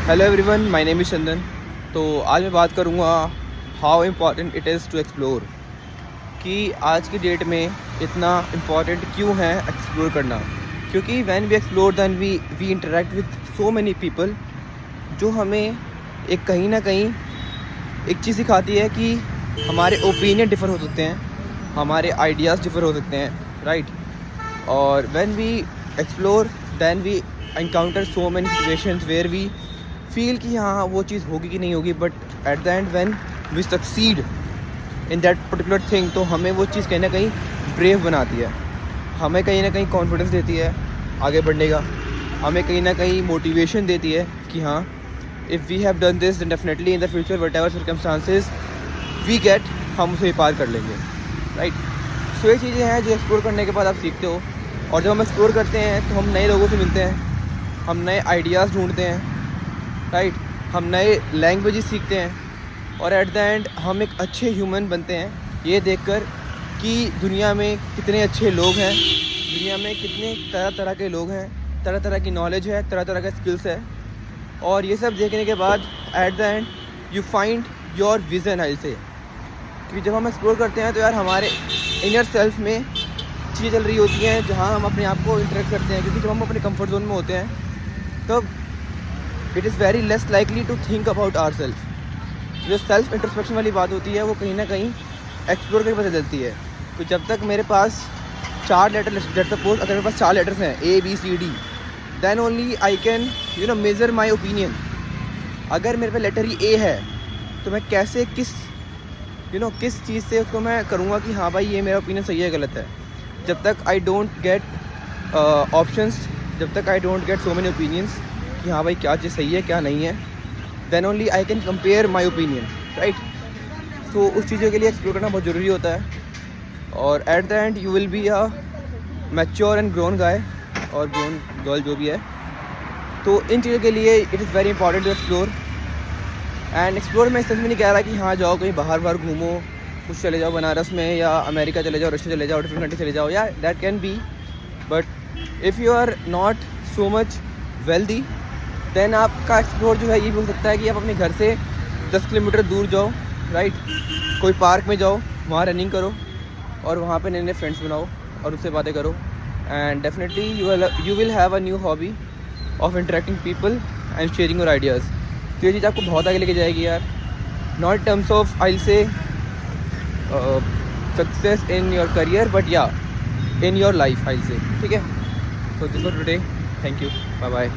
Hello everyone, my name is Chandan. तो आज मैं बात करूँगा how important it is to explore, कि आज की डेट में इतना इम्पॉर्टेंट क्यों है एक्सप्लोर करना। क्योंकि when we explore then we interact with so many people, जो हमें एक कहीं ना कहीं एक चीज़ सिखाती है कि हमारे ओपिनियन डिफ़र हो सकते हैं, हमारे आइडियाज़ डिफ़र हो सकते हैं, राइट। और when we explore then we encounter so many situations where we feel कि हाँ वो चीज़ होगी कि नहीं होगी, but at the end when we succeed in that particular thing, तो हमें वो चीज़ कहीं ना कहीं ब्रेव बनाती है, हमें कहीं ना कहीं कॉन्फिडेंस देती है आगे बढ़ने का, हमें कहीं ना कहीं मोटिवेशन देती है कि हाँ if we have done this definitely in the future whatever circumstances we get, हम उसे पार कर लेंगे, राइट। सो ये चीज़ें हैं जो एक्सप्लोर करने के बाद आप सीखते हो। और जब हम एक्सप्लोर करते हैं तो हम नए लोगों से मिलते हैं, हम नए आइडियाज़ ढूंढते हैं, राइट। हम नए लैंग्वेजेस सीखते हैं और एट द एंड हम एक अच्छे ह्यूमन बनते हैं, ये देखकर कि दुनिया में कितने अच्छे लोग हैं, दुनिया में कितने तरह तरह के लोग हैं, तरह तरह की नॉलेज है, तरह तरह का स्किल्स है। और ये सब देखने के बाद at the end you find your vision, I say. क्योंकि जब हम एक्सप्लोर करते हैं तो यार हमारे इनर सेल्फ में चीज़ें चल रही होती हैं जहाँ हम अपने आप को इंटरेक्ट करते हैं। क्योंकि जब हम अपने कंफर्ट जोन में होते हैं तब it is very less likely to think about our self. जो सेल्फ इंट्रोस्पेक्शन वाली बात होती है वो कहीं ना कहीं एक्सप्लोर करके पता चलती है। तो जब तक मेरे पास 4 लेटर, लेट सपोज अगर मेरे पास 4 लेटर्स हैं ABCD, then only I can measure my opinion. अगर मेरे पे लेटर ही A है तो मैं कैसे किस चीज़ से उसको मैं करूँगा कि हाँ भाई ये मेरा ओपिनियन सही है गलत है। जब तक आई डोंट गेट ऑप्शंस, जब तक I don't get so many opinions कि हाँ भाई क्या चीज़ सही है क्या नहीं है, then only I can compare my opinion, right. So उस चीज़ों के लिए एक्सप्लोर करना बहुत ज़रूरी होता है। और at the end you will be a mature and grown guy और ग्रोन गर्ल जो भी है। तो इन चीज़ों के लिए it is very important to explore. And explore में इस तरह में नहीं कह रहा कि हाँ जाओ कहीं बाहर घूमो, कुछ चले जाओ बनारस में या अमेरिका चले जाओ, रशिया चले जाओ, डिफरेंट कंट्री चले जाओ, या that can be. But if you are not so much wealthy, then आपका एक्सप्लोर जो है ये भी हो सकता है कि आप अपने घर से 10 किलोमीटर दूर जाओ, राइट। कोई पार्क में जाओ, वहाँ रनिंग करो और वहाँ पे नए नए फ्रेंड्स बनाओ और उससे बातें करो। And definitely you will have a new hobby of interacting people and sharing your ideas. तो ये चीज़ आपको बहुत आगे लेके जाएगी यार, not terms of I say success in your career, but या in your life I say, ठीक है। So this for today, thank you, bye bye.